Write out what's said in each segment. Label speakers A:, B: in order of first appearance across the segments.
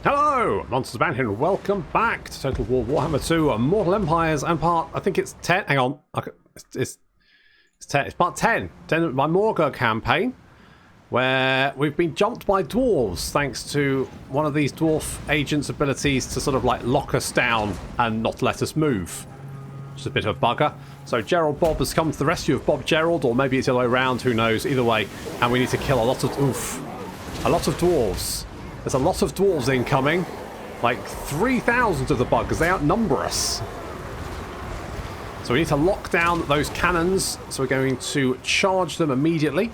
A: Hello, Monsters Band here, and welcome back to Total War Warhammer 2 Mortal Empires and part, I think it's 10, hang on, it's 10, it's part 10 of my Morghur campaign, where we've been jumped by dwarves thanks to one of these dwarf agents' abilities to sort of like lock us down and not let us move. Just a bit of a bugger. So Gerald-Bob has come to the rescue of Bob-Gerald, or maybe it's the other way around, who knows, either way, and we need to kill a lot of dwarves. There's a lot of dwarves incoming, like 3,000 of the buggers. They outnumber us. So we need to lock down those cannons. So we're going to charge them immediately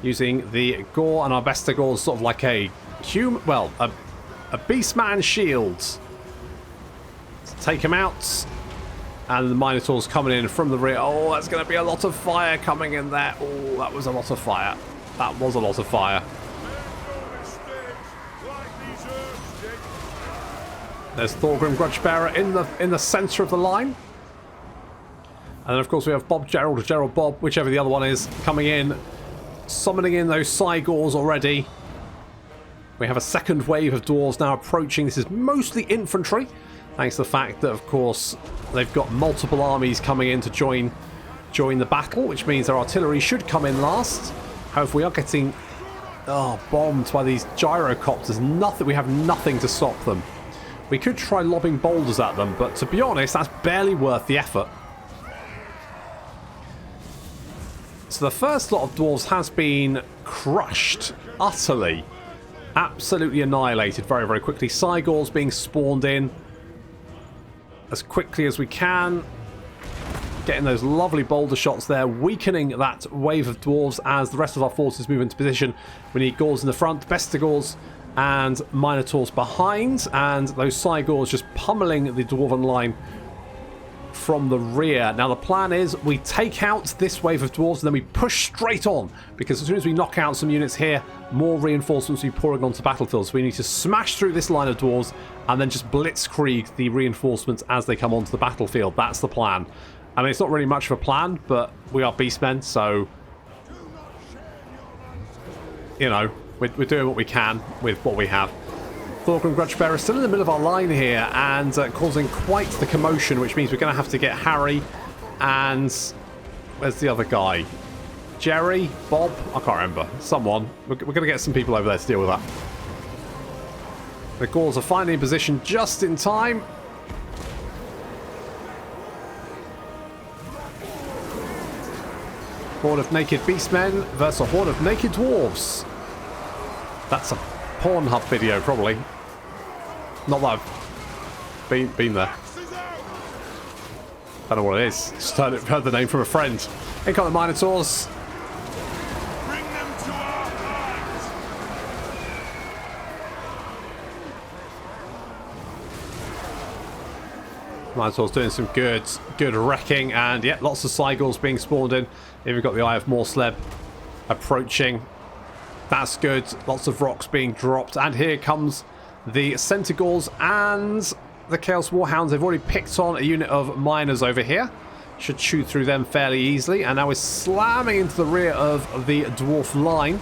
A: using the Gore and our Vestigore, sort of like a Beastman shield. Let's take him out. And the Minotaur's coming in from the rear. Oh, that's going to be a lot of fire coming in there. Oh, that was a lot of fire. That was a lot of fire. There's Thorgrim Grudgebearer in the centre of the line. And then, of course, we have Bob-Gerald or Gerald-Bob, whichever the other one is, coming in, summoning in those Cygors already. We have a second wave of dwarves now approaching. This is mostly infantry, thanks to the fact that, of course, they've got multiple armies coming in to join the battle, which means their artillery should come in last. However, we are getting bombed by these gyrocopters. We have nothing to stop them. We could try lobbing boulders at them, but to be honest, that's barely worth the effort. So the first lot of dwarves has been crushed, utterly, absolutely annihilated very, very quickly. Cygors being spawned in as quickly as we can. Getting those lovely boulder shots there, weakening that wave of dwarves as the rest of our forces move into position. We need Gores in the front, Vestigores and Minotaurs behind, and those Cygors just pummeling the Dwarven line from the rear. Now the plan is we take out this wave of dwarves and then we push straight on, because as soon as we knock out some units here, more reinforcements will be pouring onto battlefields. So we need to smash through this line of dwarves and then just blitzkrieg the reinforcements as they come onto the battlefield. That's the plan. I mean, it's not really much of a plan, but we are beastmen, so you know, we're doing what we can with what we have. Thorgrim Grudgebearer is still in the middle of our line here and causing quite the commotion, which means we're going to have to get Harry and... where's the other guy? Jerry? Bob? I can't remember. Someone. We're going to get some people over there to deal with that. The Gauls are finally in position just in time. Horde of naked beastmen versus a horde of naked dwarves. That's a Pornhub video, probably. Not that I've been there. Don't know what it is. Just heard the name from a friend. Here come the Minotaurs.
B: Bring them to our hands.
A: Minotaurs doing some good wrecking, and yeah, lots of Cygors being spawned in. Here we've got the Eye of Morsleb approaching. That's good. Lots of rocks being dropped. And here comes the Centaurs and the Chaos Warhounds. They've already picked on a unit of miners over here. Should chew through them fairly easily. And now we're slamming into the rear of the dwarf line.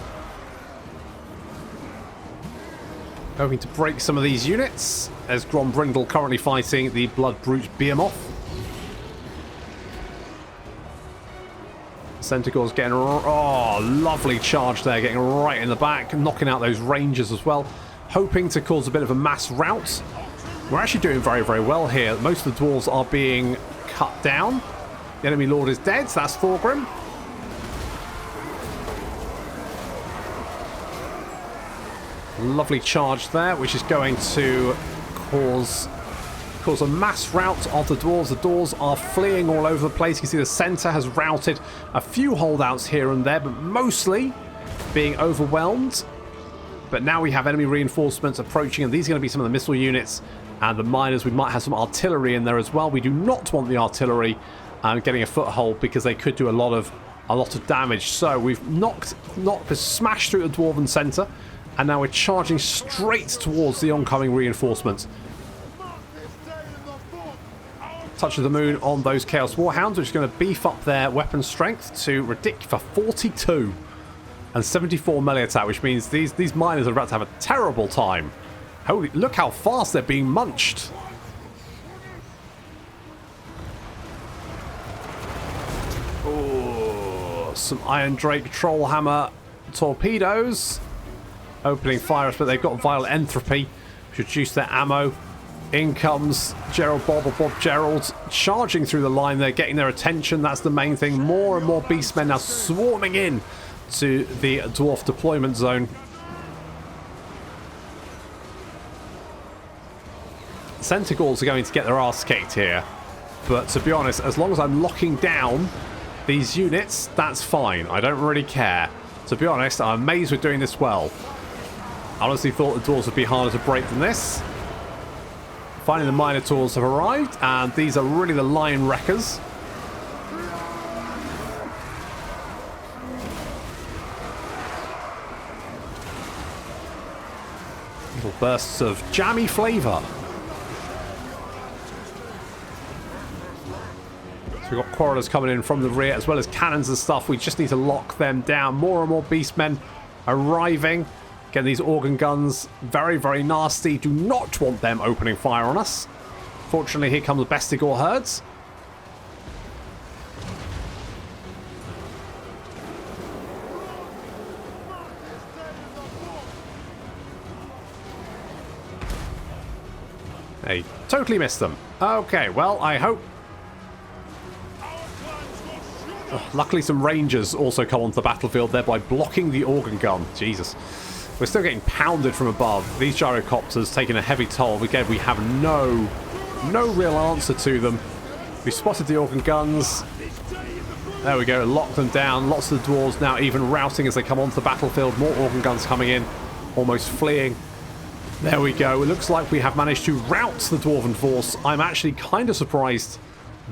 A: Hoping to break some of these units. As Grombrindle currently fighting the Blood Brute Behemoth. Centaurs getting, lovely charge there, getting right in the back, knocking out those rangers as well, hoping to cause a bit of a mass rout. We're actually doing very, very well here. Most of the dwarves are being cut down. The enemy lord is dead, so that's Thorgrim. Lovely charge there, which is going to cause a mass rout of the dwarves. The dwarves are fleeing all over the place. You can see the centre has routed a few holdouts here and there, but mostly being overwhelmed. But now we have enemy reinforcements approaching, and these are going to be some of the missile units and the miners. We might have some artillery in there as well. We do not want the artillery getting a foothold, because they could do a lot of damage. So we've smashed through the dwarven centre, and now we're charging straight towards the oncoming reinforcements. Touch of the moon on those Chaos Warhounds, which is going to beef up their weapon strength to ridiculous 42 and 74 melee attack, which means these miners are about to have a terrible time Holy, look how fast they're being munched. Oh, some Iron Drake Trollhammer torpedoes. Opening fire, but they've got violent entropy, which reduce their ammo. In comes Gerald-Bob or Bob-Gerald, charging through the line. They're getting their attention. That's the main thing. More and more beastmen now swarming in to the dwarf deployment zone. Centaurs are going to get their ass kicked here. But to be honest, as long as I'm locking down these units, that's fine. I don't really care. To be honest, I'm amazed we're doing this well. I honestly thought the dwarves would be harder to break than this. Finally, the Minotaurs have arrived, and these are really the line wreckers. Little bursts of jammy flavour. So we've got quarrelers coming in from the rear, as well as cannons and stuff. We just need to lock them down. More and more beastmen arriving. Again, these organ guns, very, very nasty. Do not want them opening fire on us. Fortunately, here comes the Bestigor herds. They totally missed them. Okay, well, I hope... luckily, some rangers also come onto the battlefield, thereby blocking the organ gun. Jesus. We're still getting pounded from above. These gyrocopters taking a heavy toll. Again, we have no real answer to them. We spotted the organ guns. There we go. Locked them down. Lots of the dwarves now even routing as they come onto the battlefield. More organ guns coming in. Almost fleeing. There we go. It looks like we have managed to rout the dwarven force. I'm actually kind of surprised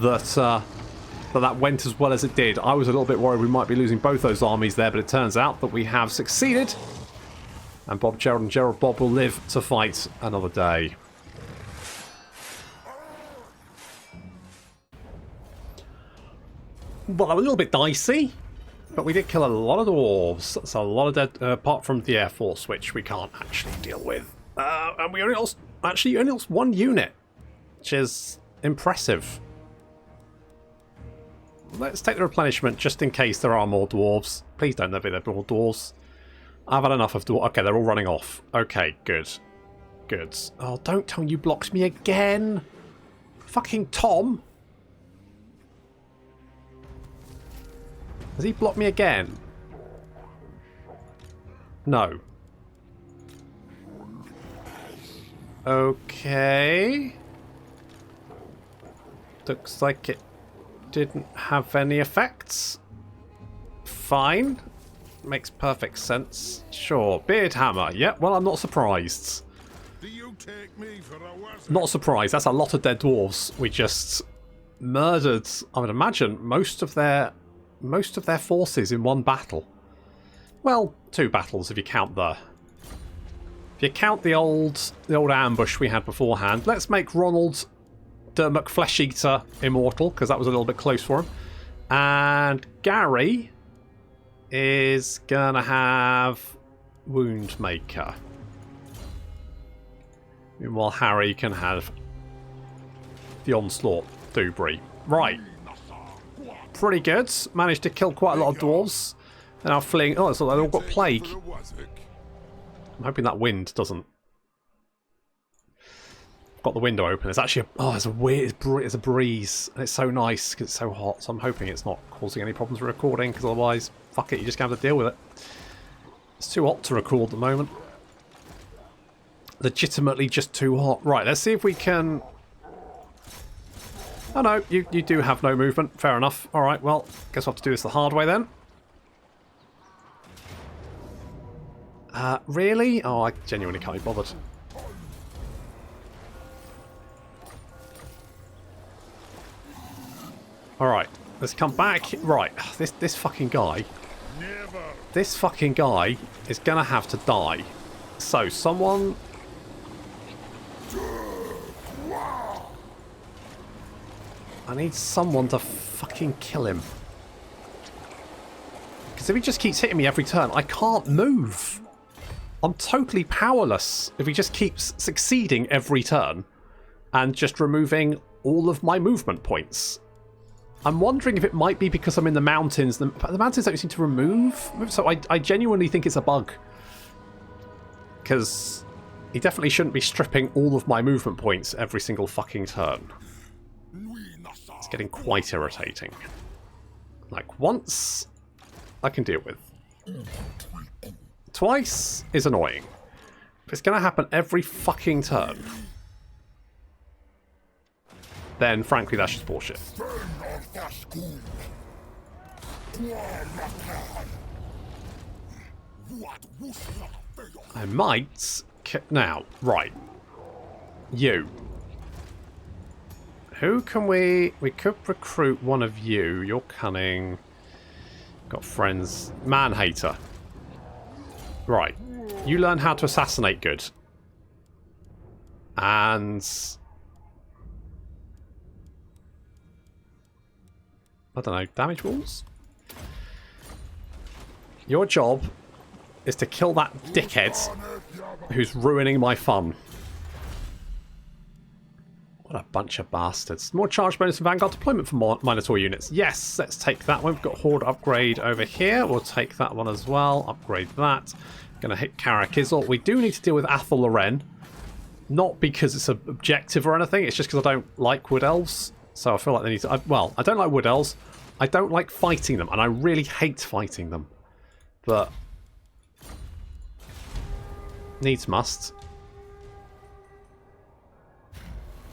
A: that that went as well as it did. I was a little bit worried we might be losing both those armies there, but it turns out that we have succeeded. And Bob-Gerald and Gerald-Bob will live to fight another day. Well, that was a little bit dicey, but we did kill a lot of dwarves. That's a lot of dead, apart from the Air Force, which we can't actually deal with. And we only lost one unit, which is impressive. Let's take the replenishment just in case there are more dwarves. Please don't let there be more dwarves. I've had enough of dwarves. Okay, they're all running off. Okay, good. Good. Oh, don't tell me you blocked me again. Fucking Tom. Has he blocked me again? No. Okay. Looks like it didn't have any effects. Fine. Makes perfect sense. Sure. Beard hammer. Yeah, well, I'm not surprised.
B: Do you take me for a wizard?
A: Not surprised. That's a lot of dead dwarves. We just murdered, I would imagine, most of their forces in one battle. Well, 2 battles if you count the old ambush we had beforehand. Let's make Ronald the McFlesh-Eater immortal, because that was a little bit close for him. And Gary is gonna have Woundmaker. Meanwhile, Harry can have the Onslaught Dubry. Right. Pretty good. Managed to kill quite a lot of dwarves. And now fleeing. Oh, so they've all got plague. I'm hoping that wind doesn't. Got the window open. It's actually there's a weird, it's a breeze, and it's so nice because it's so hot. So I'm hoping it's not causing any problems with recording, because otherwise, fuck it, you just have to deal with it. It's too hot to record at the moment. Legitimately, just too hot. Right, let's see if we can. Oh no, you do have no movement. Fair enough. All right, well, guess we'll have to do this the hard way then. Really? Oh, I genuinely can't be bothered. Alright, let's come back. Right, this fucking guy.
B: Never.
A: This fucking guy is gonna have to die. So, someone... I need someone to fucking kill him. Because if he just keeps hitting me every turn, I can't move. I'm totally powerless if he just keeps succeeding every turn and just removing all of my movement points. I'm wondering if it might be because I'm in the mountains. The mountains don't seem to remove, so I genuinely think it's a bug. Because he definitely shouldn't be stripping all of my movement points every single fucking turn. It's getting quite irritating. Like, once I can deal with. Twice is annoying. If it's going to happen every fucking turn, then frankly that's just bullshit. I might... Now, right. You. Who can we... We could recruit one of you. You're cunning. Got friends. Man-hater. Right. You learn how to assassinate good. And... I don't know. Damage walls? Your job is to kill that dickhead who's ruining my fun. What a bunch of bastards. More charge bonus and Vanguard deployment for more Minotaur units. Yes, let's take that one. We've got Horde upgrade over here. We'll take that one as well. Upgrade that. Gonna hit Karakizal. We do need to deal with Athel Loren. Not because it's an objective or anything. It's just because I don't like Wood Elves. So I feel like they need to... well, I don't like Wood Elves. I don't like fighting them. And I really hate fighting them. But... needs must.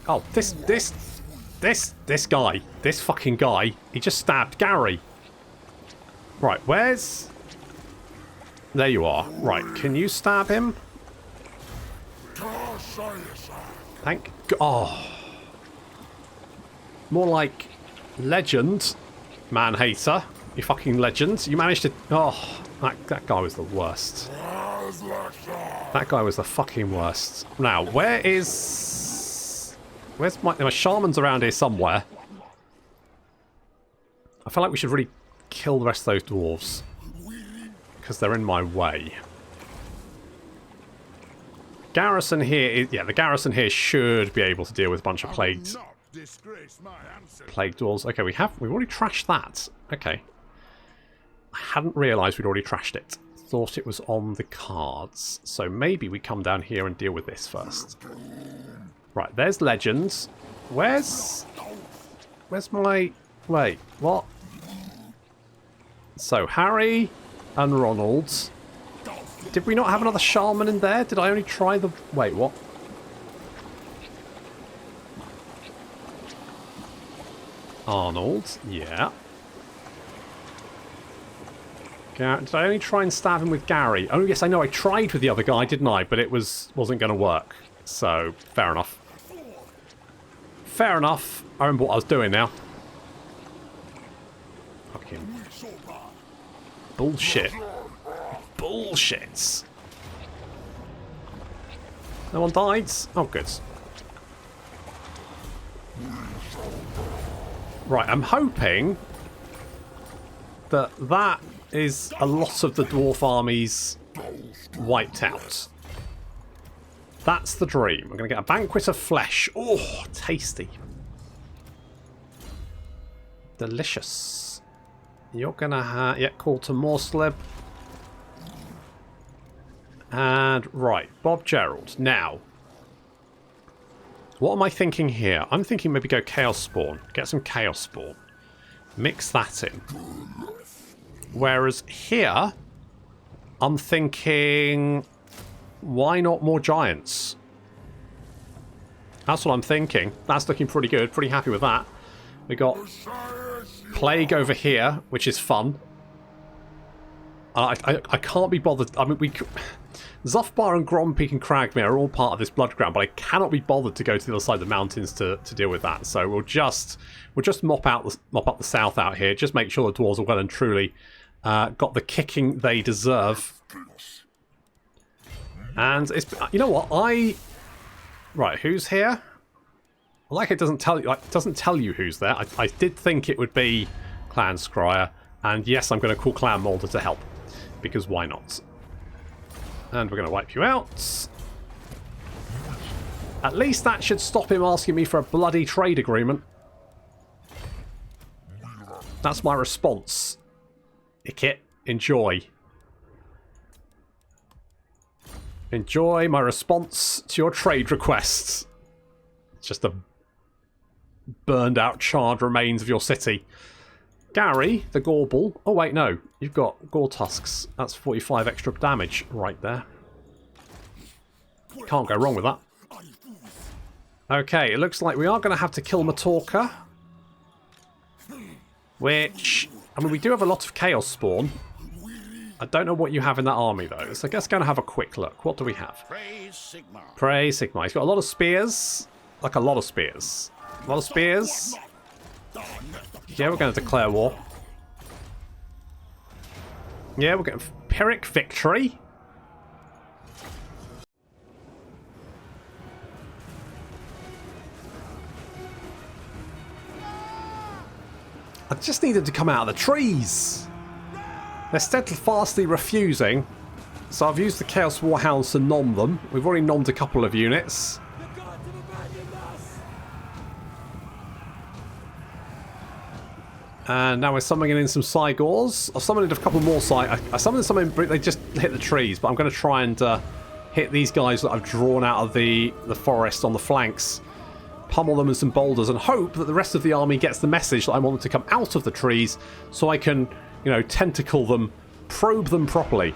A: Oh, this guy. This fucking guy. He just stabbed Gary. Right, where's... There you are. Right, can you stab him? Thank God. Oh. More like legend, man-hater. You fucking legend. You managed to... Oh, that guy was the worst. That guy was the fucking worst. Now, where's my shaman's around here somewhere. I feel like we should really kill the rest of those dwarves. Because they're in my way. Garrison here is... Yeah, the garrison here should be able to deal with a bunch of plagued dwarves. Okay, we've already trashed that. Okay. I hadn't realised we'd already trashed it. Thought it was on the cards. So maybe we come down here and deal with this first. Right, there's legends. Where's my... Wait, what? So, Harry and Ronald. Did we not have another shaman in there? Did I only try the... Wait, what? Arnold, yeah. Did I only try and stab him with Gary? Oh, yes, I know. I tried with the other guy, didn't I? But it wasn't going to work. So, fair enough. Fair enough. I remember what I was doing now. Fucking... bullshit. Bullshits. No one died? Oh, good. Right, I'm hoping that is a lot of the dwarf armies wiped out. That's the dream. I'm going to get a banquet of flesh. Oh, tasty. Delicious. You're going to have... Yeah, call to Morsleb. And, right, Bob-Gerald. Now, what am I thinking here? I'm thinking maybe go Chaos Spawn. Get some Chaos Spawn. Mix that in. Whereas here, I'm thinking, why not more giants? That's what I'm thinking. That's looking pretty good. Pretty happy with that. We got Plague over here, which is fun. I can't be bothered. I mean, Zuffbar and Grompeak and Cragmere are all part of this blood ground, but I cannot be bothered to go to the other side of the mountains to deal with that. So we'll just mop up the south out here. Just make sure the dwarves are well and truly got the kicking they deserve. And it's, you know what, right, who's here? I like it doesn't tell you. Like, it doesn't tell you who's there. I did think it would be Clan Scryer, and yes, I'm going to call Clan Mulder to help because why not? And we're going to wipe you out. At least that should stop him asking me for a bloody trade agreement. That's my response. Ikit, enjoy. Enjoy my response to your trade requests. Just the burned out, charred remains of your city. Gary, the Gorble. Oh wait, no. You've got Gore Tusks. That's 45 extra damage right there. Can't go wrong with that. Okay, it looks like we are going to have to kill Matorka. Which, I mean, we do have a lot of Chaos Spawn. I don't know what you have in that army, though. So I guess going to have a quick look. What do we have?
B: Praise Sigma.
A: Praise Sigma. He's got a lot of spears. Like a lot of spears. A lot of spears. Yeah, we're going to declare war. Yeah, we're getting Pyrrhic victory. I just need them to come out of the trees. They're steadfastly refusing. So I've used the Chaos Warhounds to nom them. We've already nommed a couple of units. And now we're summoning in some Cygors. I've summoned a couple more I summoned some in, they just hit the trees, but I'm going to try and hit these guys that I've drawn out of the forest on the flanks. Pummel them with some boulders and hope that the rest of the army gets the message that I want them to come out of the trees so I can, you know, tentacle them, probe them properly.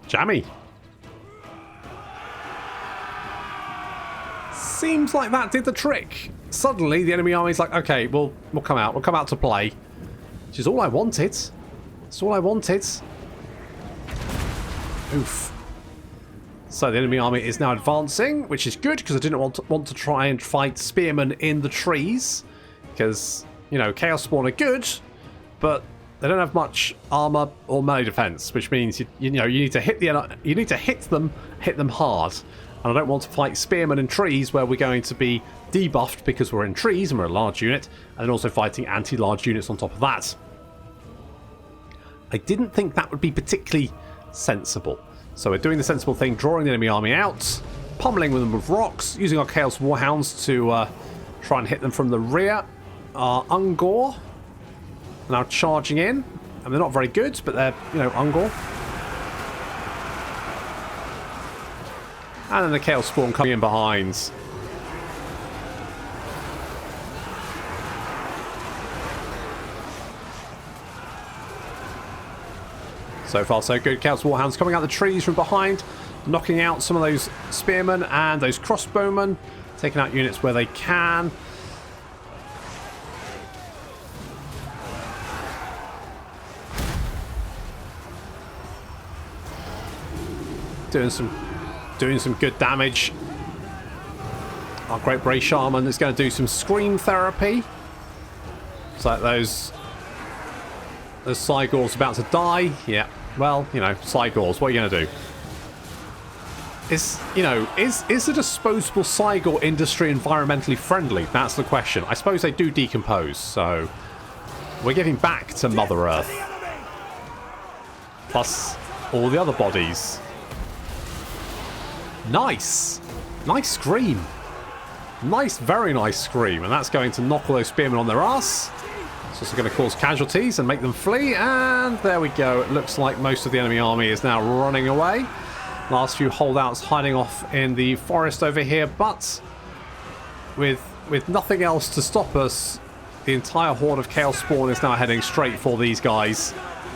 A: Jammy. Seems like that did the trick. Suddenly the enemy army's like, okay, we'll come out. We'll come out to play. Which is all I wanted. That's all I wanted. Oof. So the enemy army is now advancing, which is good because I didn't want to try and fight spearmen in the trees. Because, you know, Chaos Spawn are good, but they don't have much armor or melee defense, which means you need to hit them hard. And I don't want to fight spearmen in trees where we're going to be debuffed because we're in trees and we're a large unit, and then also fighting anti-large units on top of that. I didn't think that would be particularly sensible. So we're doing the sensible thing, drawing the enemy army out, pummeling them with rocks, using our Chaos Warhounds to try and hit them from the rear. Our Ungor are now charging in, and they're not very good, but they're, you know, Ungor. And then the Chaos Spawn coming in behind. So far so good. Chaos Warhounds coming out the trees from behind, knocking out some of those spearmen and those crossbowmen, taking out units where they can. Doing some good damage. Our Great Bray Shaman is going to do some scream therapy. It's like those Cygors about to die. Yeah. Well, you know, Cygors, what are you going to do? Is the disposable Cygor industry environmentally friendly? That's the question. I suppose they do decompose, so we're giving back to Mother Earth. Plus all the other bodies. Nice! Nice scream. Nice, very nice scream. And that's going to knock all those spearmen on their ass. It's also going to cause casualties and make them flee. And there we go. It looks like most of the enemy army is now running away. Last few holdouts hiding off in the forest over here. But with nothing else to stop us, the entire horde of Chaos Spawn is now heading straight for these guys.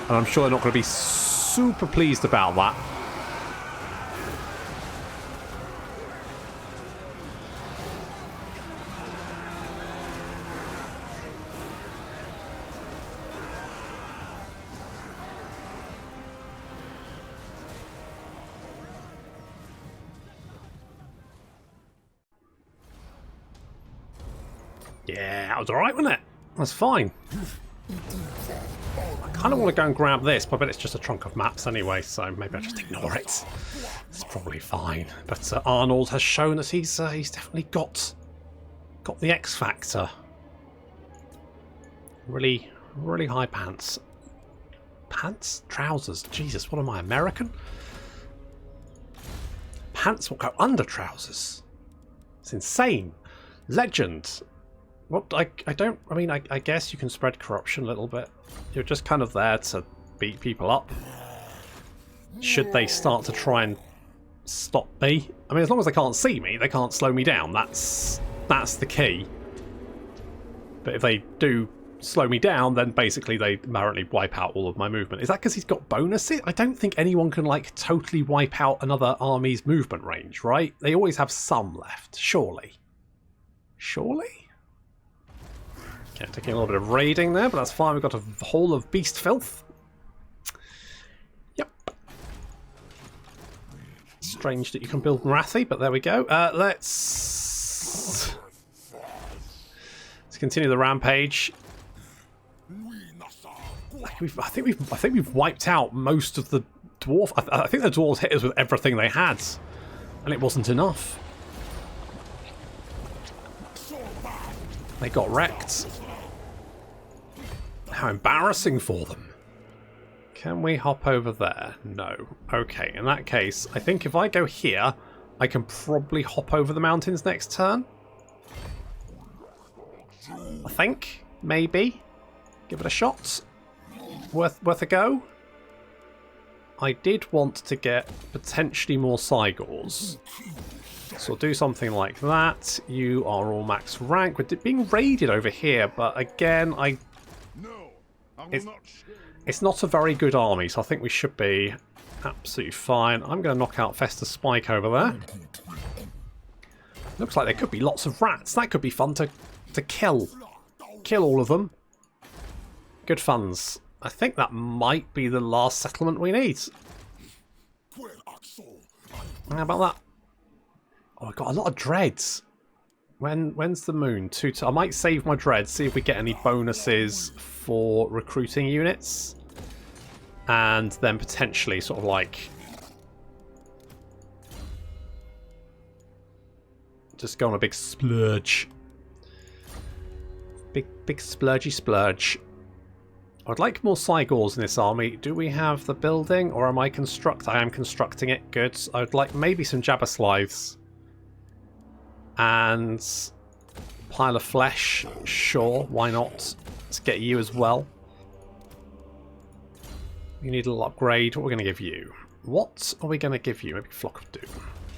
A: And I'm sure they're not going to be super pleased about that. Yeah, that was alright, wasn't it? That's fine. I kind of want to go and grab this, but I bet it's just a trunk of maps anyway, so maybe I'll just ignore it. It's probably fine. But Arnold has shown that he's definitely got the X factor. Really, really high pants. Pants? Trousers? Jesus, what am I, American? Pants will go under trousers. It's insane. Legend. What? I guess you can spread corruption a little bit. You're just kind of there to beat people up. Should they start to try and stop me? I mean, as long as they can't see me, they can't slow me down. That's the key. But if they do slow me down, then basically they apparently wipe out all of my movement. Is that because he's got bonuses? I don't think anyone can, like, totally wipe out another army's movement range, right? They always have some left, surely. Surely? Okay, taking a little bit of raiding there, but that's fine. We've got a haul of beast filth. Yep. Strange that you can build Marathi, but there we go. Let's continue the rampage. I think we've wiped out most of the dwarf. I think the dwarves hit us with everything they had, and it wasn't enough. They got wrecked. How embarrassing for them. Can we hop over there? No. Okay, in that case, I think if I go here, I can probably hop over the mountains next turn. I think. Maybe. Give it a shot. Worth a go. I did want to get potentially more Cygors. So I'll do something like that. You are all max rank. We're being raided over here, but again, it's not a very good army, so I think we should be absolutely fine. I'm going to knock out Fester Spike over there. Looks like there could be lots of rats. That could be fun to kill. Kill all of them. Good funds. I think that might be the last settlement we need. How about that? Oh, I got a lot of dreads. When's the moon? I might save my dreads, see if we get any bonuses for recruiting units. And then potentially sort of like just go on a big splurge. Big splurgy splurge. I'd like more Cygors in this army. Do we have the building, or am I I am constructing it. Good. I'd like maybe some Jabberslythes. And pile of flesh. Sure, why not? Let's get you as well. You need a little upgrade. What are we going to give you? What are we going to give you? Maybe Flock of Doom.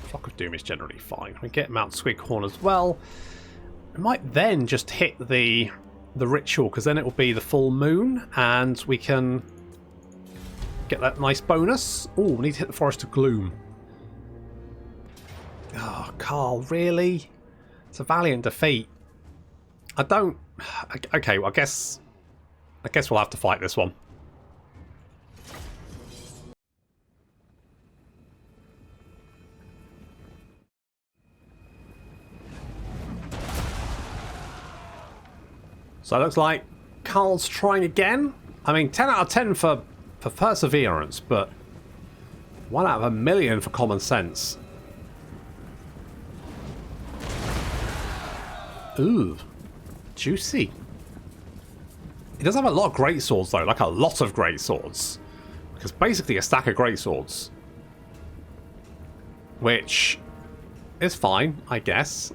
A: Flock of Doom is generally fine. We get Mount Squighorn as well. We might then just hit the ritual, because then it will be the full moon and we can get that nice bonus. Oh, we need to hit the Forest of Gloom. Oh, Carl, really? It's a valiant defeat. I don't... Okay, well, I guess we'll have to fight this one. So it looks like Carl's trying again. I mean, 10 out of 10 for perseverance, but 1 out of a million for common sense. Ooh, juicy. He does have a lot of great swords, though, like a lot of great swords. Because basically a stack of great swords. Which is fine, I guess.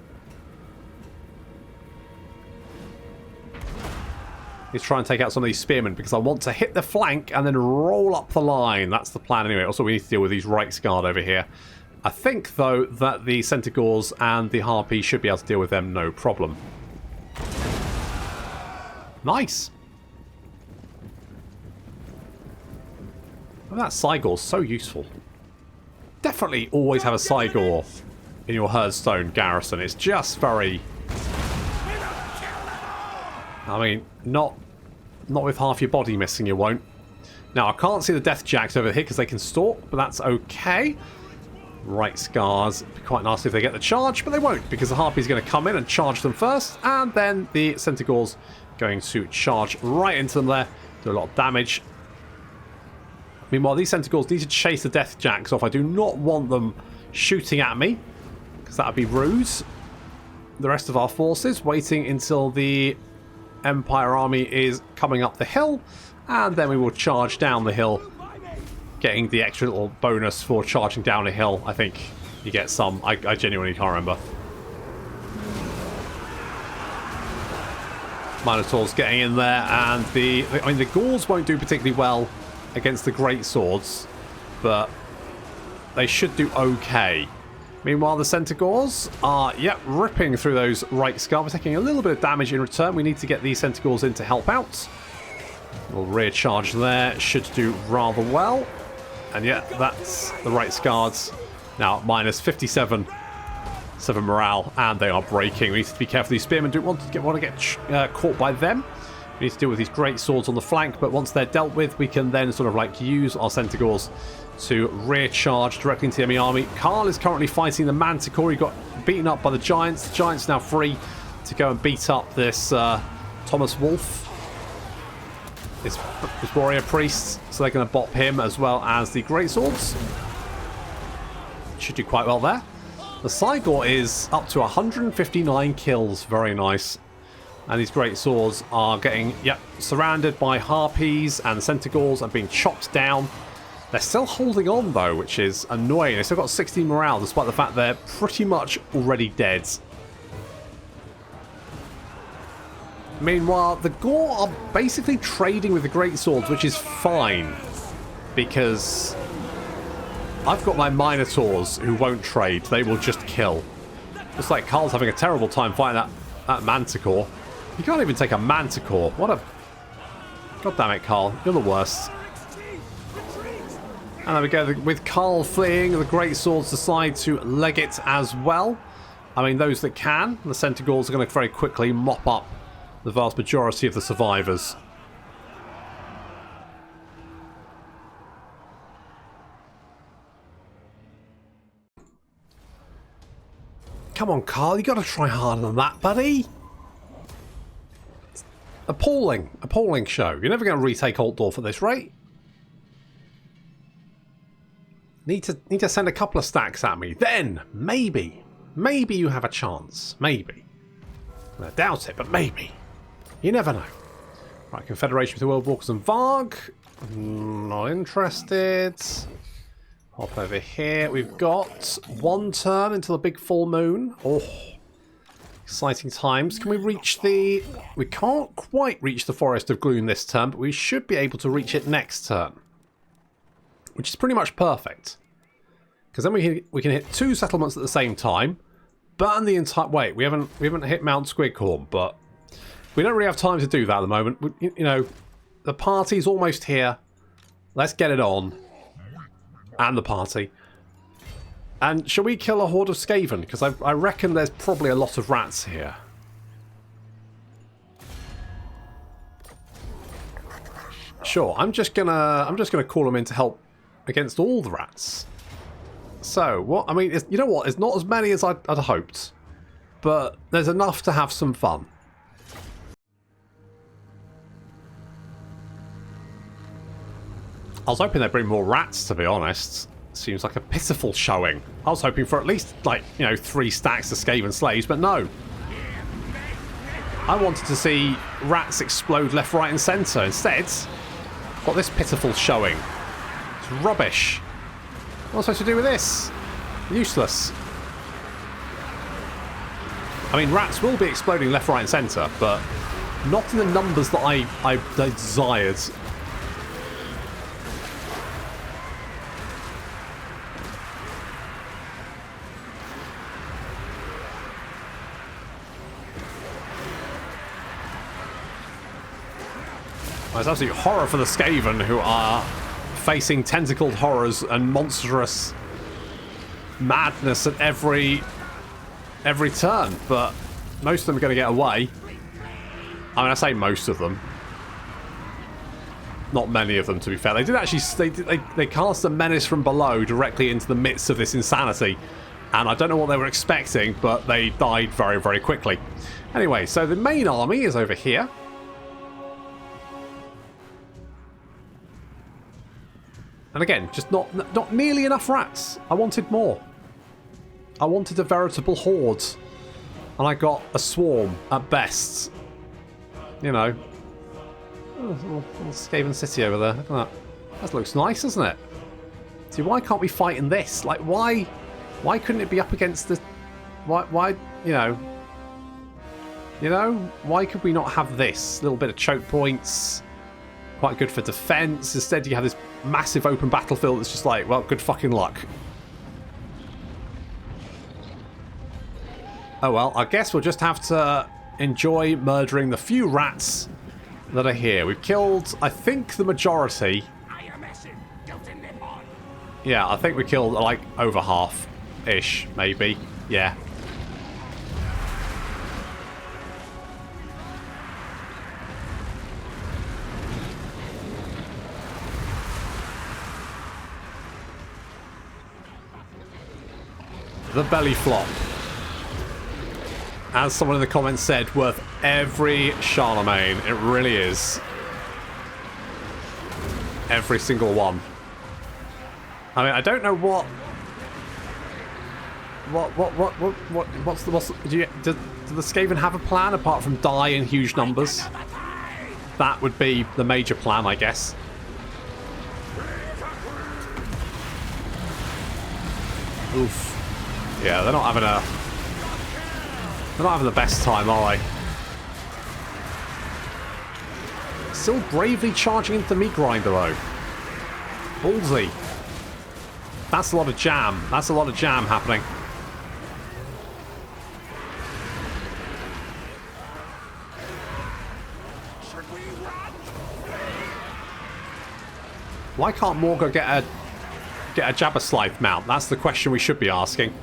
A: Is try and take out some of these spearmen, because I want to hit the flank and then roll up the line. That's the plan anyway. Also, we need to deal with these Reiksguard over here. I think, though, that the Centaurs and the Harpies should be able to deal with them no problem. Nice. Oh, that Cygor's so useful. Definitely always have a Cygor in your Hearthstone garrison. It's just very... I mean, not with half your body missing, you won't. Now, I can't see the Death Jacks over here because they can stalk, but that's okay. Right Scars. Be quite nice if they get the charge, but they won't, because the Harpy's going to come in and charge them first, and then the Centaurs going to charge right into them there, do a lot of damage. Meanwhile, these Centaurs need to chase the Death Jacks off. I do not want them shooting at me, because that would be rude. The rest of our forces waiting until the Empire army is coming up the hill, And then we will charge down the hill, getting the extra little bonus for charging down a hill. I think you get some. I genuinely can't remember. Minotaur's getting in there, and the Gauls won't do particularly well against the great swords, but they should do okay. Meanwhile, the Centaurs are, ripping through those right scar. We're taking a little bit of damage in return. We need to get these Centaurs in to help out. We'll rear charge there. Should do rather well. And that's the right scars. Now minus 57 morale, and they are breaking. We need to be careful. These spearmen don't want to get caught by them. We need to deal with these great swords on the flank, but once they're dealt with, we can then sort of like use our Centaurs to rear charge directly into the enemy army. Carl is currently fighting the Manticore. He got beaten up by the Giants. The Giants now free to go and beat up this Thomas Wolfe, this warrior priest. So they're going to bop him as well as the great swords. Should do quite well there. The Cygor is up to 159 kills. Very nice. And these great swords are getting, surrounded by harpies and centaurs and being chopped down. They're still holding on though, which is annoying. They've still got 16 morale despite the fact they're pretty much already dead. Meanwhile, the Gaul are basically trading with the great swords, which is fine, because I've got my Minotaurs who won't trade. They will just kill. Looks like Carl's having a terrible time fighting that Manticore. You can't even take a Manticore. What a... God damn it, Carl. You're the worst. And there we go. With Carl fleeing, the great swords decide to leg it as well. I mean, those that can. The Centaurs are going to very quickly mop up the vast majority of the survivors. Come on, Carl. You got to try harder than that, buddy. Appalling. Appalling show. You're never going to retake Altdorf at this rate. Need to send a couple of stacks at me. Then, maybe you have a chance. Maybe. I doubt it, but maybe. You never know. Right, Confederation with the World Walkers and Varg. Not interested. Hop over here. We've got one turn until the big full moon. Oh, exciting times. Can we reach the... We can't quite reach the Forest of Gloom this turn, but we should be able to reach it next turn, which is pretty much perfect. Because then we can hit two settlements at the same time, burn the entire... Wait, we haven't hit Mount Squighorn, but we don't really have time to do that at the moment. You know, the party's almost here. Let's get it on. And the party. And shall we kill a horde of Skaven? Because I reckon there's probably a lot of rats here. Sure, I'm just gonna call them in to help against all the rats. So what? I mean, you know what? It's not as many as I'd hoped, but there's enough to have some fun. I was hoping they'd bring more rats, to be honest. Seems like a pitiful showing. I was hoping for at least, like, 3 stacks of Skaven slaves, but no. I wanted to see rats explode left, right and centre. Instead, got this pitiful showing. It's rubbish. What am I supposed to do with this? Useless. I mean, rats will be exploding left, right and centre, but not in the numbers that I desired. It's absolute horror for the Skaven, who are facing tentacled horrors and monstrous madness at every turn, but most of them are going to get away. I mean, I say most of them. Not many of them, to be fair. They did actually... They cast a menace from below directly into the midst of this insanity, and I don't know what they were expecting, but they died very, very quickly. Anyway, so the main army is over here. And again, just not nearly enough rats. I wanted more. I wanted a veritable horde. And I got a swarm at best. You know. Oh, little Skaven city over there. Look at that. That looks nice, doesn't it? See, why can't we fight in this? Like, why couldn't it be up against the... Why, you know, why could we not have this? A little bit of choke points. Quite good for defense. Instead, you have this massive open battlefield that's just like, well, good fucking luck. Oh well, I guess we'll just have to enjoy murdering the few rats that are here. We've killed, I think, the majority. Yeah, I think we killed, like, over half-ish, maybe. Yeah. The belly flop. As someone in the comments said, worth every Charlemagne. It really is. Every single one. I mean, I don't know what's the do the Skaven have a plan apart from die in huge numbers? That would be the major plan, I guess. Oof. Yeah, they're not having the best time, are they? Still bravely charging into the meat grinder, though. Ballsy. That's a lot of jam. That's a lot of jam happening. Why can't Morghur get a Jabberslythe mount? That's the question we should be asking.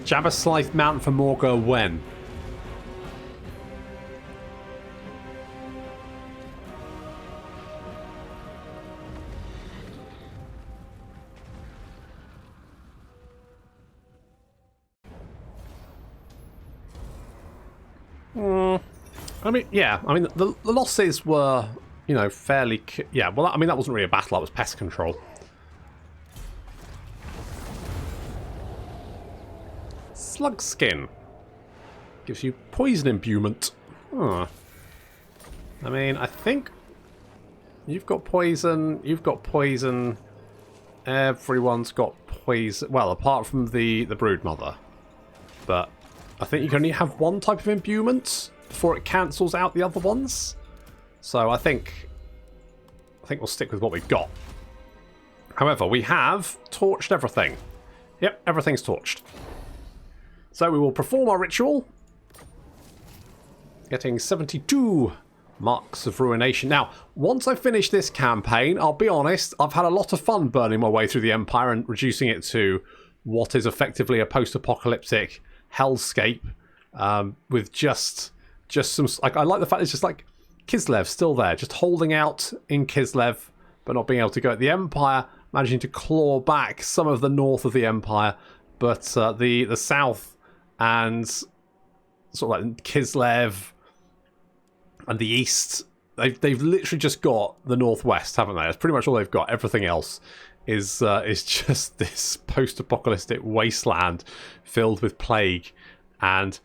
A: Jabberslythe mount for Morghur when? I mean, yeah. I mean, the losses were, you know, fairly... Yeah, well, I mean, that wasn't really a battle. That was pest control. Slug skin. Gives you poison imbuement. Huh. I mean, I think... You've got poison. You've got poison. Everyone's got poison. Well, apart from the broodmother. But I think you can only have one type of imbuement before it cancels out the other ones. So I think we'll stick with what we've got. However, we have torched everything. Yep, everything's torched. So we will perform our ritual. Getting 72 marks of ruination. Now, once I finish this campaign, I'll be honest, I've had a lot of fun burning my way through the Empire and reducing it to what is effectively a post-apocalyptic hellscape, with just some... Like, I like the fact it's just like Kislev still there, just holding out in Kislev, but not being able to go. The Empire managing to claw back some of the north of the Empire, but the south and sort of like Kislev and the east, they've literally just got the northwest, haven't they? That's pretty much all they've got. Everything else is just this post-apocalyptic wasteland filled with plague. And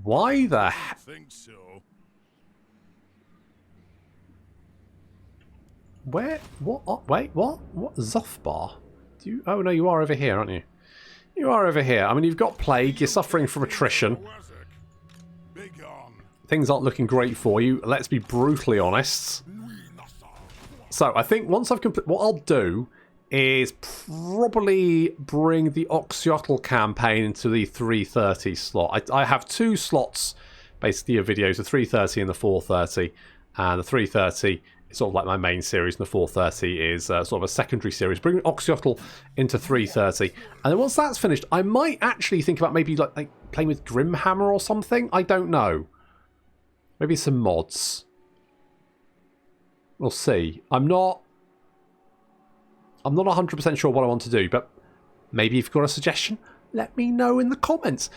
A: why the heck?
B: Think so.
A: Where? What? Oh, wait, what? What? Zothbar? Do you? Oh no, you are over here, aren't you? You are over here. I mean, you've got plague. You're suffering from attrition. Things aren't looking great for you. Let's be brutally honest. So I think once I've completed, what I'll do is probably bring the Oxyotl campaign into the 330 slot. I have two slots basically of videos, the 330 and the 430, and the 330 is sort of like my main series, and the 430 is sort of a secondary series. Bring Oxyotl into 330, and then once that's finished, I might actually think about maybe like playing with Grimhammer or something. I don't know. Maybe some mods. We'll see. I'm not 100% sure what I want to do, but maybe if you've got a suggestion, let me know in the comments.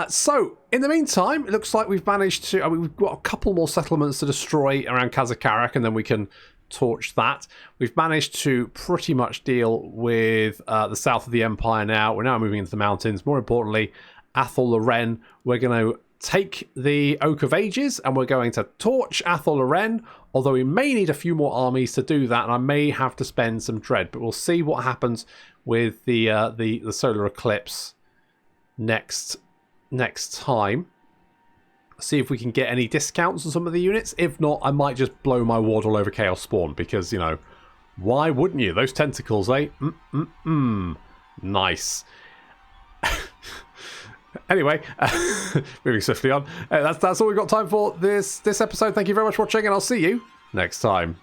A: So, in the meantime, it looks like we've managed to... I mean, we've got a couple more settlements to destroy around Kazakarak, and then we can torch that. We've managed to pretty much deal with the south of the Empire now. We're now moving into the mountains. More importantly, Athol the Wren, we're going to take the Oak of Ages, and we're going to torch Athol Loren, although we may need a few more armies to do that, and I may have to spend some dread, but we'll see what happens with the solar eclipse next time. See if we can get any discounts on some of the units. If not, I might just blow my ward all over Chaos Spawn, because, you know, why wouldn't you? Those tentacles, eh? Nice. Anyway, moving swiftly on. That's all we've got time for this episode. Thank you very much for watching, and I'll see you next time.